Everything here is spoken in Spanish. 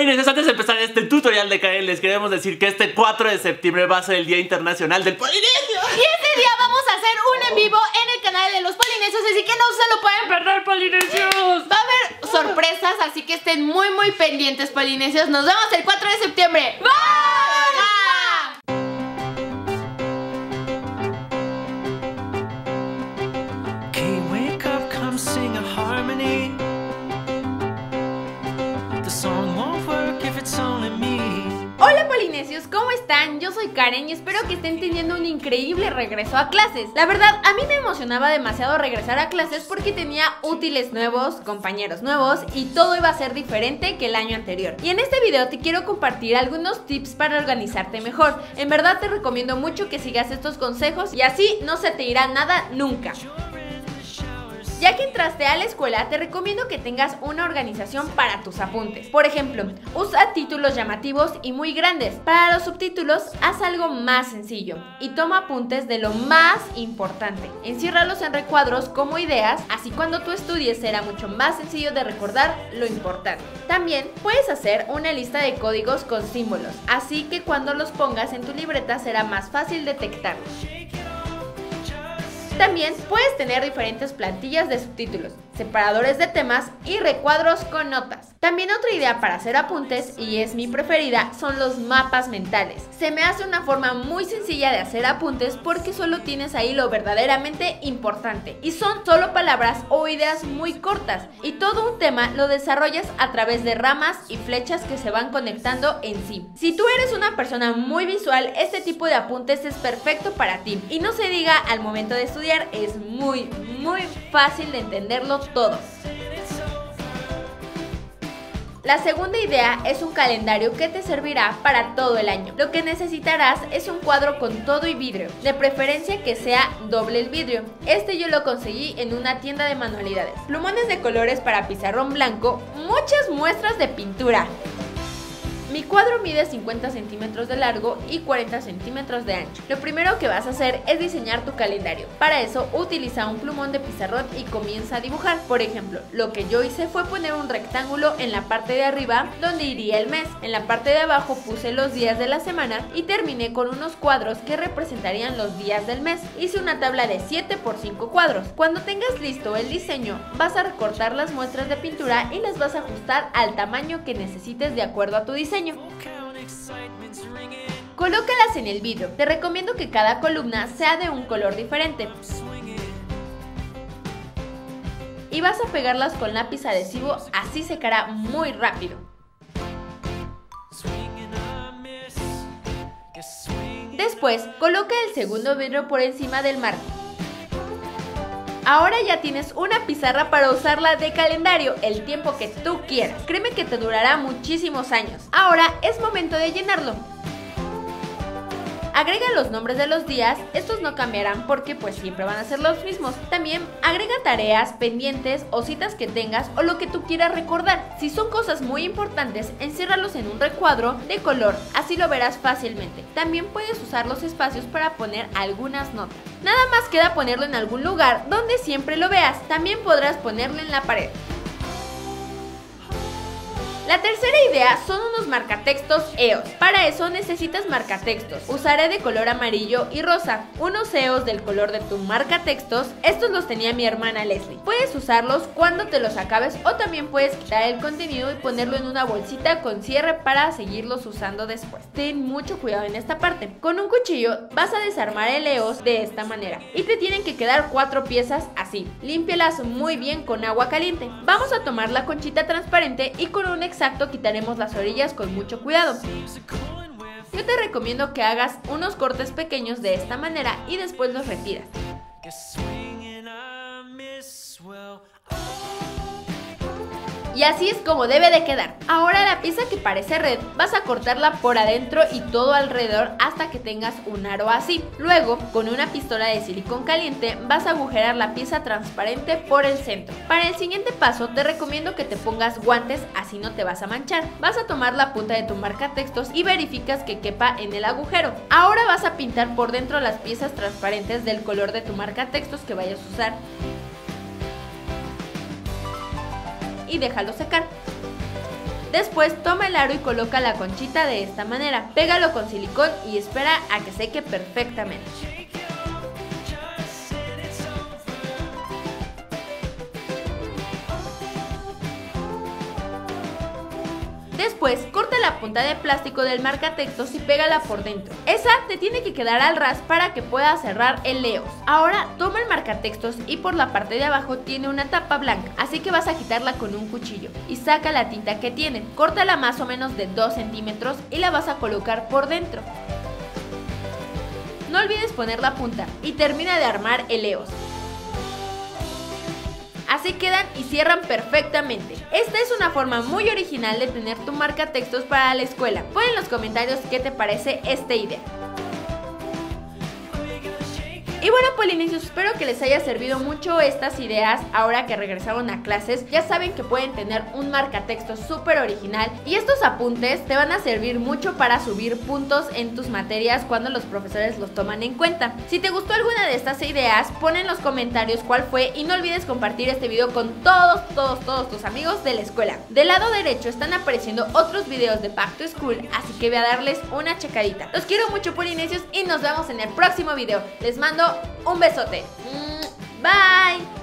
Polinesios, antes de empezar este tutorial de Karen, les queremos decir que este 4 de septiembre va a ser el Día Internacional del Polinesio. Y ese día vamos a hacer un en vivo en el canal de los Polinesios, así que no se lo pueden perder, Polinesios. Va a haber sorpresas, así que estén muy pendientes, Polinesios. Nos vemos el 4 de septiembre. ¡Bye! Sing a harmony. The song won't work if it's only me. Hola Polinesios, ¿cómo están? Yo soy Karen y espero que estén teniendo un increíble regreso a clases. La verdad, a mí me emocionaba demasiado regresar a clases porque tenía útiles nuevos, compañeros nuevos y todo iba a ser diferente que el año anterior. Y en este video te quiero compartir algunos tips para organizarte mejor. En verdad te recomiendo mucho que sigas estos consejos y así no se te irá nada nunca. Ya que entraste a la escuela, te recomiendo que tengas una organización para tus apuntes. Por ejemplo, usa títulos llamativos y muy grandes. Para los subtítulos, haz algo más sencillo y toma apuntes de lo más importante. Enciérralos en recuadros como ideas, así cuando tú estudies será mucho más sencillo de recordar lo importante. También puedes hacer una lista de códigos con símbolos, así que cuando los pongas en tu libreta será más fácil detectarlos. También puedes tener diferentes plantillas de subtítulos, separadores de temas y recuadros con notas. También otra idea para hacer apuntes, y es mi preferida, son los mapas mentales. Se me hace una forma muy sencilla de hacer apuntes porque solo tienes ahí lo verdaderamente importante. Y son solo palabras o ideas muy cortas. Y todo un tema lo desarrollas a través de ramas y flechas que se van conectando en sí. Si tú eres una persona muy visual, este tipo de apuntes es perfecto para ti. Y no se diga al momento de estudiar, es muy fácil de entenderlo todo. La segunda idea es un calendario que te servirá para todo el año. Lo que necesitarás es un cuadro con todo y vidrio, de preferencia que sea doble el vidrio. Este yo lo conseguí en una tienda de manualidades. Plumones de colores para pizarrón blanco, muchas muestras de pintura. Mi cuadro mide 50 centímetros de largo y 40 centímetros de ancho. Lo primero que vas a hacer es diseñar tu calendario. Para eso, utiliza un plumón de pizarrón y comienza a dibujar. Por ejemplo, lo que yo hice fue poner un rectángulo en la parte de arriba donde iría el mes. En la parte de abajo puse los días de la semana y terminé con unos cuadros que representarían los días del mes. Hice una tabla de 7 por 5 cuadros. Cuando tengas listo el diseño, vas a recortar las muestras de pintura y las vas a ajustar al tamaño que necesites de acuerdo a tu diseño. Colócalas en el vidrio. Te recomiendo que cada columna sea de un color diferente. Y vas a pegarlas con lápiz adhesivo, así secará muy rápido. Después, coloca el segundo vidrio por encima del marco. Ahora ya tienes una pizarra para usarla de calendario el tiempo que tú quieras. Créeme que te durará muchísimos años. Ahora es momento de llenarlo. Agrega los nombres de los días, estos no cambiarán porque pues siempre van a ser los mismos. También agrega tareas, pendientes o citas que tengas o lo que tú quieras recordar. Si son cosas muy importantes, enciérralos en un recuadro de color, así lo verás fácilmente. También puedes usar los espacios para poner algunas notas. Nada más queda ponerlo en algún lugar donde siempre lo veas. También podrás ponerlo en la pared. La tercera idea son unos marcatextos EOS. Para eso necesitas marcatextos. Usaré de color amarillo y rosa. Unos EOS del color de tu marcatextos. Estos los tenía mi hermana Leslie. Puedes usarlos cuando te los acabes o también puedes quitar el contenido y ponerlo en una bolsita con cierre para seguirlos usando después. Ten mucho cuidado en esta parte. Con un cuchillo vas a desarmar el EOS de esta manera. Y te tienen que quedar 4 piezas así. Límpialas muy bien con agua caliente. Vamos a tomar la conchita transparente y con un exacto quitaremos las orillas con mucho cuidado. Yo te recomiendo que hagas unos cortes pequeños de esta manera y después los retiras. Y así es como debe de quedar. Ahora la pieza que parece red vas a cortarla por adentro y todo alrededor hasta que tengas un aro así. Luego, con una pistola de silicón caliente vas a agujerar la pieza transparente por el centro. Para el siguiente paso te recomiendo que te pongas guantes, así no te vas a manchar. Vas a tomar la punta de tu marcatextos y verificas que quepa en el agujero. Ahora vas a pintar por dentro las piezas transparentes del color de tu marcatextos que vayas a usar. Y déjalo secar. Después toma el aro y coloca la conchita de esta manera. Pégalo con silicón y espera a que seque perfectamente. Después, corta la punta de plástico del marcatextos y pégala por dentro. Esa te tiene que quedar al ras para que pueda cerrar el Leos. Ahora, toma el marcatextos y por la parte de abajo tiene una tapa blanca, así que vas a quitarla con un cuchillo y saca la tinta que tiene. Córtala más o menos de 2 centímetros y la vas a colocar por dentro. No olvides poner la punta y termina de armar el Leos. Así quedan y cierran perfectamente. Esta es una forma muy original de tener tu marcatextos para la escuela. Pon en los comentarios qué te parece esta idea. Y bueno, polinesios, espero que les haya servido mucho estas ideas ahora que regresaron a clases. Ya saben que pueden tener un marcatextos súper original y estos apuntes te van a servir mucho para subir puntos en tus materias cuando los profesores los toman en cuenta. Si te gustó alguna de estas ideas, pon en los comentarios cuál fue y no olvides compartir este video con todos tus amigos de la escuela. Del lado derecho están apareciendo otros videos de Back to School, así que ve a darles una checadita. Los quiero mucho, polinesios, y nos vemos en el próximo video. Les mando un besote. Bye.